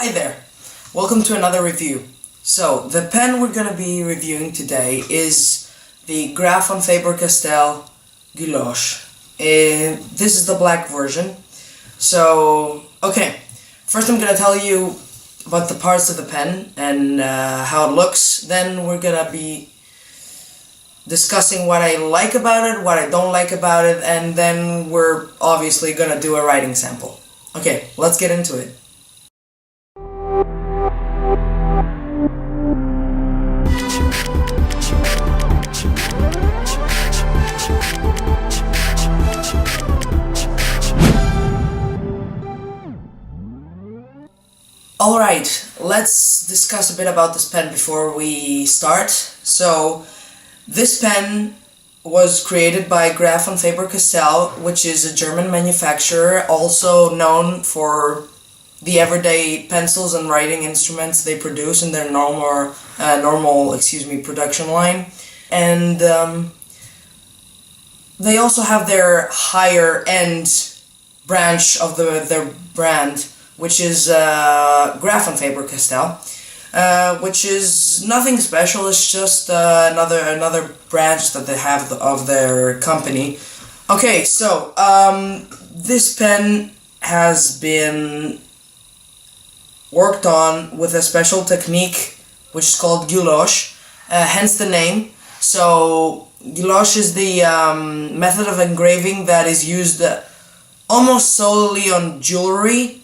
Hi there, welcome to another review. So, the pen we're going to be reviewing today is the Graf von Faber Castell Guilloche. This is the black version. So, okay, first I'm going to tell you about the parts of the pen and how it looks. Then we're going to be discussing what I like about it, what I don't like about it, and then we're obviously going to do a writing sample. Okay, let's get into it. Alright, let's discuss a bit about this pen before we start. So, this pen was created by Graf von Faber Castell, which is a German manufacturer, also known for the everyday pencils and writing instruments they produce in their normal production line. And they also have their higher end branch of their brand, which is Graf von Faber Castell, which is nothing special. It's just another branch that they have of their company. Okay, so this pen has been worked on with a special technique which is called guilloche, hence the name. So guilloche is the method of engraving that is used almost solely on jewelry.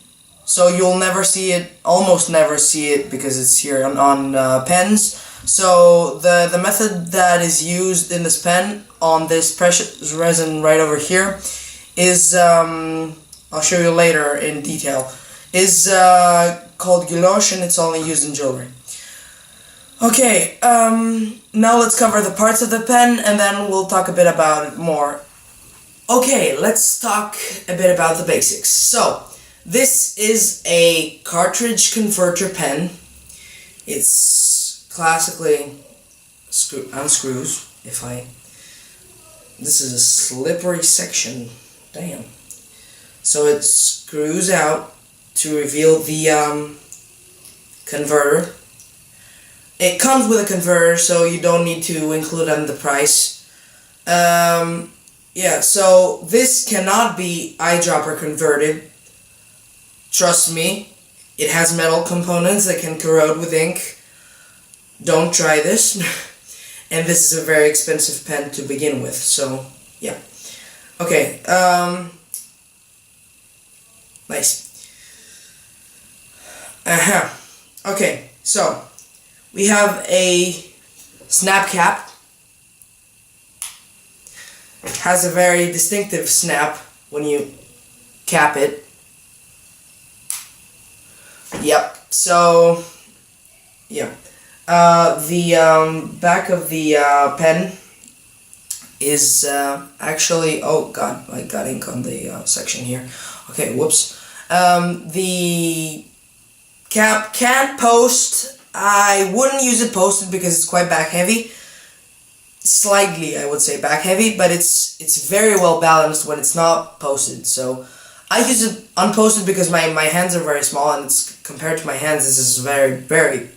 So you'll never see it, almost never see it, because it's here on pens. So the method that is used in this pen on this precious resin right over here is, I'll show you later in detail, is called guilloche, and it's only used in jewelry. Okay, now let's cover the parts of the pen and then we'll talk a bit about it more. Okay, let's talk a bit about the basics. So, this is a cartridge converter pen. It's classically unscrews. This is a slippery section. Damn. So it screws out to reveal the converter. It comes with a converter, so you don't need to include it in the price. Yeah, so this cannot be eyedropper converted. Trust me, it has metal components that can corrode with ink. Don't try this. And this is a very expensive pen to begin with, so yeah. Okay, nice. Okay, so we have a snap cap. It has a very distinctive snap when you cap it. Yep, so, yeah. The back of the pen is actually, oh god, I got ink on the section here. Okay, whoops. The cap can't post. I wouldn't use it posted because it's quite back heavy. Slightly, I would say back heavy, but it's very well balanced when it's not posted. So I use it unposted because my hands are very small, and it's compared to my hands, this is very, very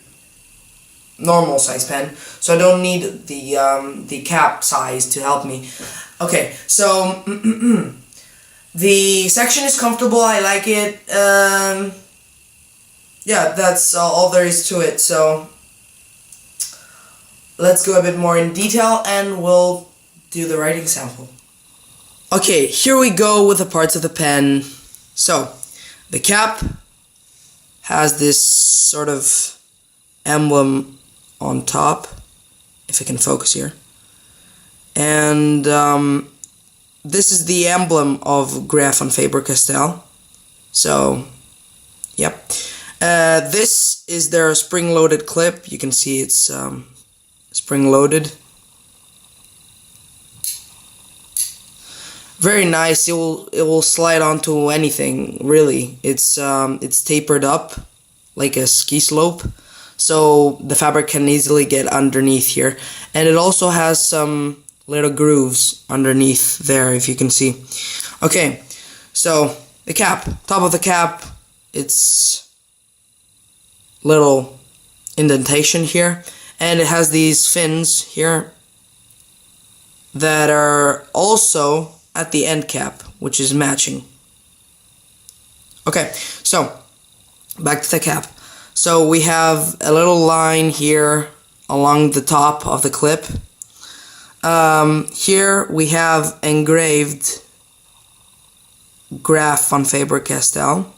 normal size pen. So I don't need the cap size to help me. Okay, so the section is comfortable. I like it. Yeah, that's all there is to it. So let's go a bit more in detail and we'll do the writing sample. Okay, here we go with the parts of the pen. So, the cap has this sort of emblem on top, if I can focus here. And this is the emblem of Graf von Faber Castell. So, yep. This is their spring-loaded clip. You can see it's spring-loaded. Very nice. It will slide onto anything, really. It's tapered up like a ski slope, so the fabric can easily get underneath here. And it also has some little grooves underneath there, if you can see. Okay, so the cap, top of the cap, it's little indentation here, and it has these fins here that are also at the end cap, which is matching. Okay, so back to the cap. So we have a little line here along the top of the clip. Here we have engraved Graf von Faber Castell.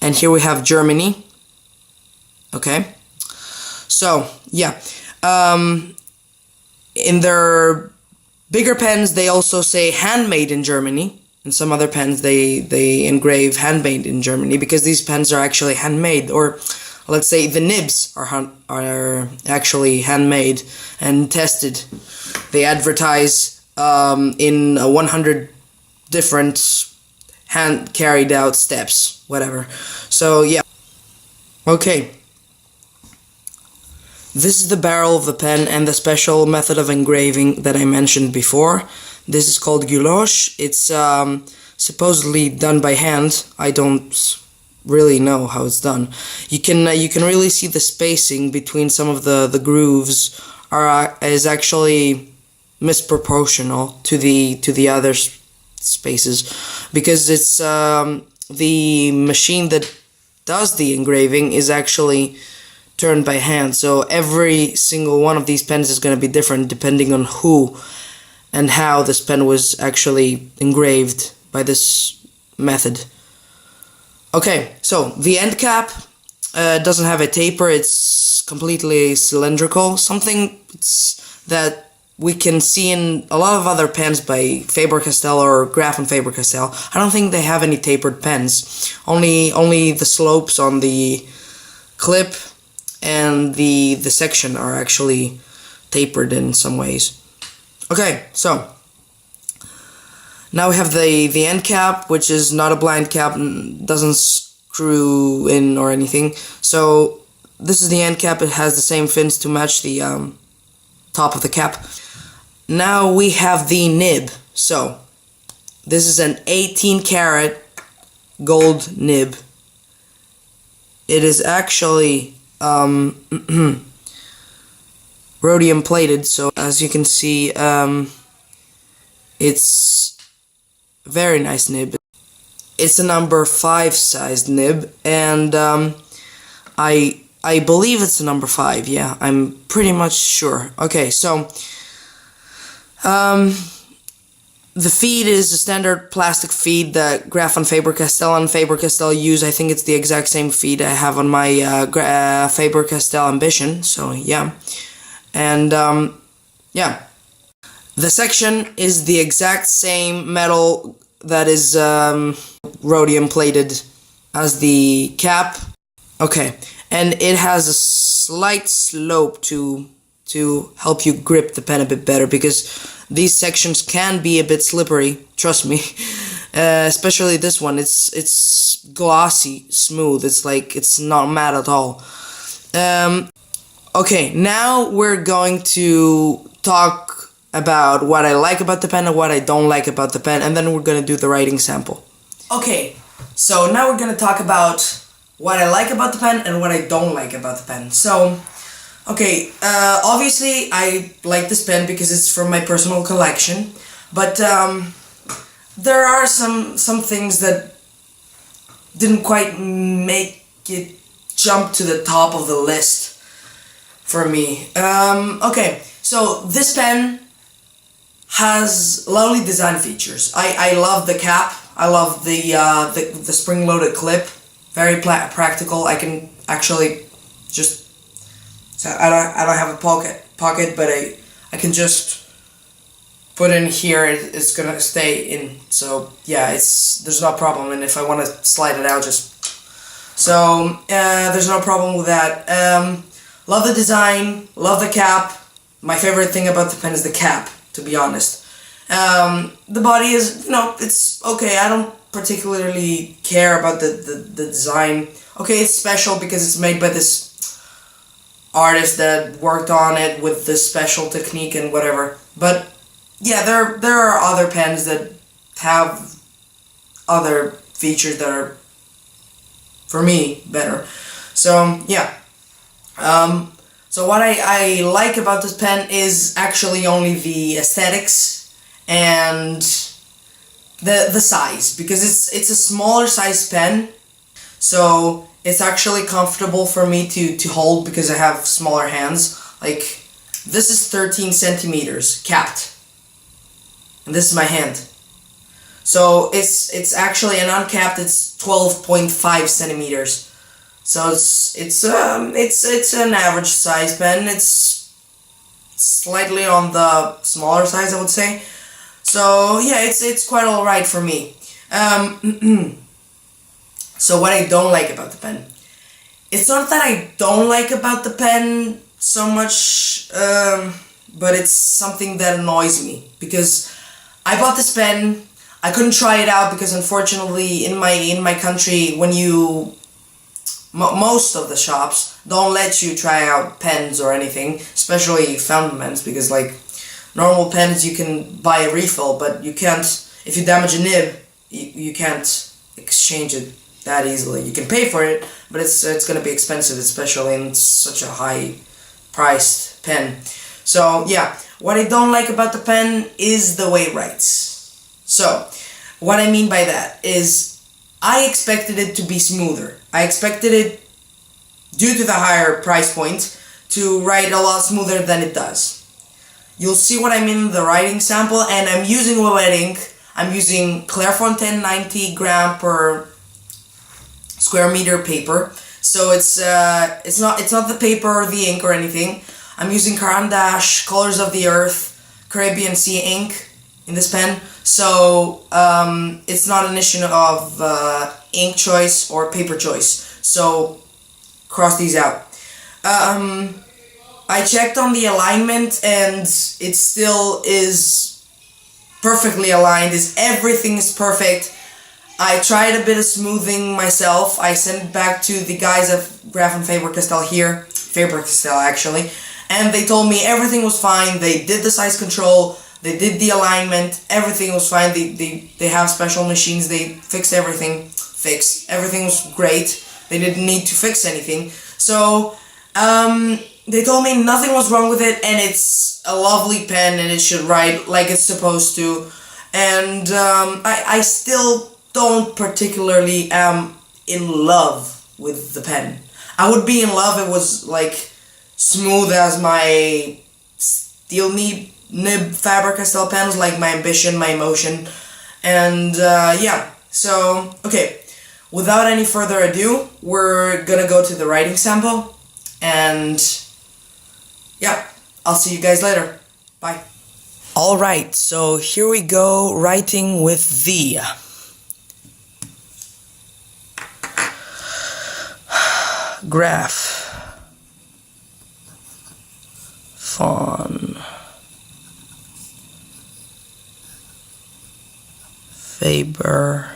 And here we have Germany. Okay. So, yeah. In their bigger pens, they also say handmade in Germany. In some other pens, they engrave handmade in Germany, because these pens are actually handmade, or let's say the nibs are actually handmade and tested. They advertise in 100 different hand carried out steps, whatever. So yeah. Okay. This is the barrel of the pen and the special method of engraving that I mentioned before. This is called Guilloche. It's supposedly done by hand. I don't really know how it's done. You can really see the spacing between some of the grooves is actually misproportional to the other spaces, because it's the machine that does the engraving is actually turned by hand. So every single one of these pens is going to be different depending on who and how this pen was actually engraved by this method. Okay, so the end cap doesn't have a taper. It's completely cylindrical, something that we can see in a lot of other pens by Faber Castell or Graf von Faber Castell. I don't think they have any tapered pens. Only the slopes on the clip and the section are actually tapered in some ways. Okay, so now we have the end cap, which is not a blind cap, doesn't screw in or anything. So this is the end cap. It has the same fins to match the top of the cap. Now we have the nib. So this is an 18 karat gold nib. It is actually rhodium plated, so as you can see, it's a very nice nib. It's a number 5 sized nib, and I believe it's a number 5. Yeah, I'm pretty much sure. Okay, so the feed is a standard plastic feed that Graf von Faber Castell and Faber Castell use. I think it's the exact same feed I have on my Faber Castell Ambition. So yeah, and yeah, the section is the exact same metal that is rhodium plated as the cap. Okay, and it has a slight slope to help you grip the pen a bit better, because these sections can be a bit slippery, trust me. Especially this one. It's glossy, smooth. It's like it's not matte at all. Okay, now we're going to talk about what I like about the pen and what I don't like about the pen, and then we're gonna do the writing sample. Okay, so now we're gonna talk about what I like about the pen and what I don't like about the pen. So, okay, obviously I like this pen because it's from my personal collection, but there are some things that didn't quite make it jump to the top of the list for me. Okay, so this pen has lovely design features. I love the cap. I love the spring-loaded clip. Very practical. I can actually just, so I don't have a pocket, but I can just put in here. It's gonna stay in. So yeah, there's no problem. And if I want to slide it out, so there's no problem with that. Love the design. Love the cap. My favorite thing about the pen is the cap, to be honest. The body is, it's okay. I don't particularly care about the design. Okay, it's special because it's made by this artist that worked on it with this special technique and whatever. But yeah, there are other pens that have other features that are for me, better. So, yeah. So what I like about this pen is actually only the aesthetics and the size, because it's a smaller size pen, so it's actually comfortable for me to hold because I have smaller hands. Like, this is 13 centimeters capped, and this is my hand. So it's actually an uncapped. It's 12.5 centimeters. So it's an average size pen. It's slightly on the smaller size, I would say. So yeah, it's quite alright for me. So what I don't like about the pen, it's not that I don't like about the pen so much, but it's something that annoys me, because I bought this pen. I couldn't try it out because unfortunately in my country, when you most of the shops don't let you try out pens or anything, especially fountain pens, because like normal pens you can buy a refill, but you can't, if you damage a nib, you can't exchange it that easily. You can pay for it, but it's gonna be expensive, especially in such a high priced pen. So yeah, what I don't like about the pen is the way it writes. So what I mean by that is I expected it to be smoother. I expected it, due to the higher price point, to write a lot smoother than it does. You'll see what I mean in the writing sample, and I'm using wet ink. I'm using Clairefontaine 90 gram per square meter paper. So it's not the paper or the ink or anything. I'm using Caran d'Ache, Colors of the Earth, Caribbean Sea ink in this pen. So it's not an issue of ink choice or paper choice. So cross these out. I checked on the alignment and it still is perfectly aligned. Everything is perfect. I tried a bit of smoothing myself. I sent it back to the guys at Graf von Faber Castell here, Faber Castell actually, and they told me everything was fine. They did the size control, they did the alignment, everything was fine. They have special machines, they fixed everything. Everything was great. They didn't need to fix anything. So, they told me nothing was wrong with it, and it's a lovely pen, and it should write like it's supposed to. And I still don't particularly am in love with the pen. I would be in love if it was like smooth as my steel nib Faber Castell pens, like my Ambition, my Emotion, and yeah. So okay, without any further ado, we're gonna go to the writing sample, and yeah, I'll see you guys later. Bye. Alright, so here we go, writing with the Graf von Faber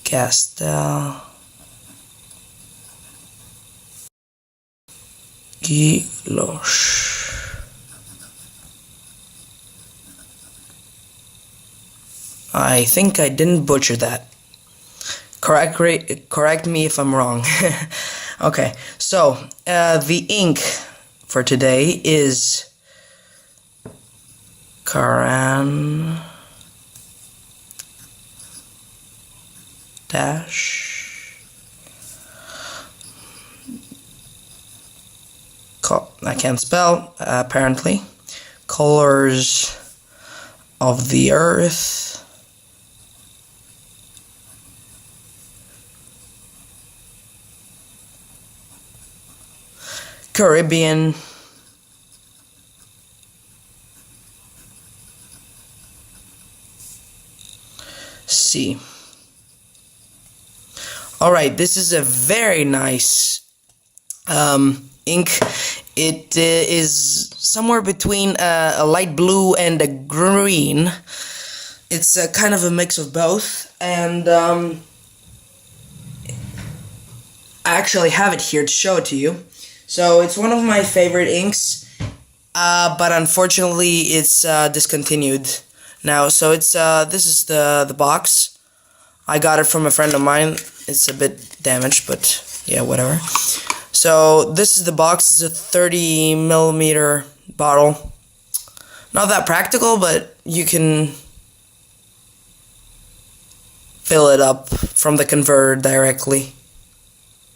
Castell Guilloche. I think I didn't butcher that. Correct me if I'm wrong. Okay, so the ink for today is Caran d'Ache. I can't spell, apparently. Colors of the Earth. Caribbean Sea. Alright, this is a very nice ink. It is somewhere between a light blue and a green. It's a kind of a mix of both, and I actually have it here to show it to you. So it's one of my favorite inks, but unfortunately it's discontinued now. So it's this is the box. I got it from a friend of mine. It's a bit damaged, but yeah, whatever. So this is the box. It's a 30 milliliter bottle. Not that practical, but you can fill it up from the converter directly.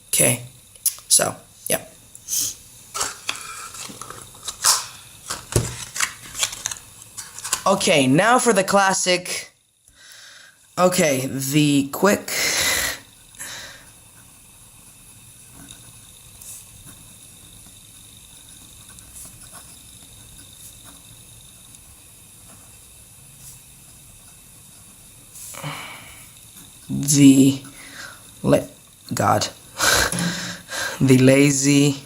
Okay, so yeah. Okay, now for the classic. Okay, the quick. God. The lazy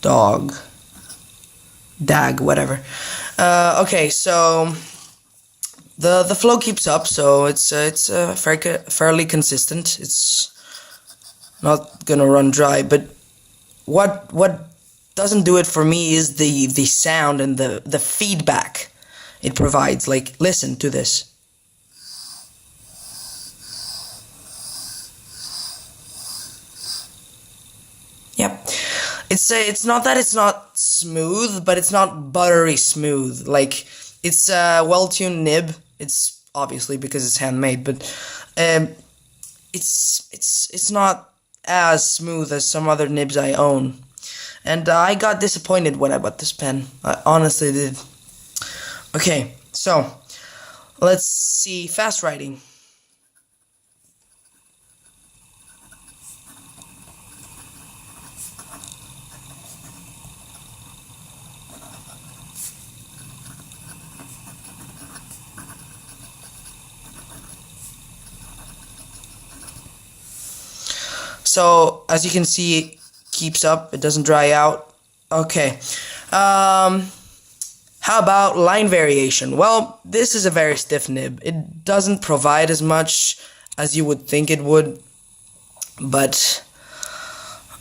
dog. Dag, whatever. Okay, so the flow keeps up, so it's fairly consistent. It's not gonna run dry, but what doesn't do it for me is the sound and the feedback it provides. Like, listen to this. Yep. It's not that it's not smooth, but it's not buttery smooth. Like, it's a well-tuned nib. It's obviously because it's handmade, but it's not as smooth as some other nibs I own. And I got disappointed when I bought this pen. I honestly did. Okay, so let's see fast writing. So as you can see, it keeps up. It doesn't dry out. Okay. How about line variation? Well, this is a very stiff nib. It doesn't provide as much as you would think it would, but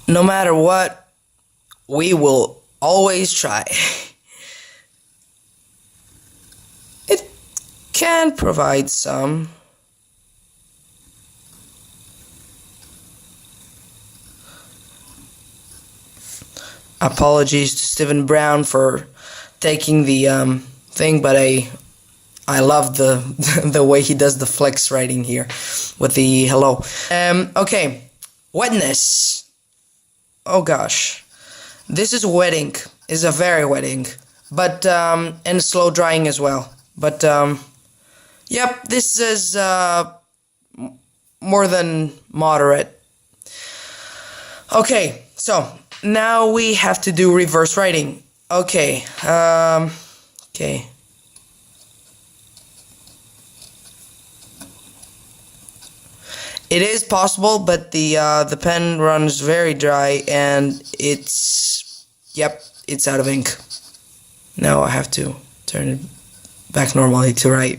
no matter what, we will always try. It can provide some. Apologies to Stephen Brown for taking the thing, but I love the way he does the flex writing here with the hello. Okay, wetness. Oh gosh, this is wet ink. Is a very wet ink, but and slow drying as well. But yep, this is more than moderate. Okay, so now we have to do reverse writing. Okay, okay. It is possible, but the pen runs very dry, and it's, yep, it's out of ink. Now I have to turn it back normally to write.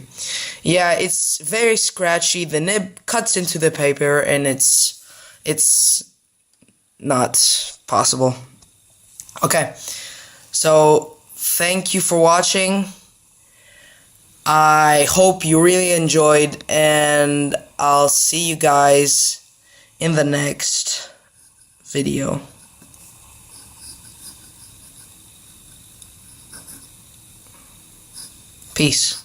Yeah, it's very scratchy. The nib cuts into the paper, and it's not possible. Okay, so thank you for watching. I hope you really enjoyed, and I'll see you guys in the next video. Peace.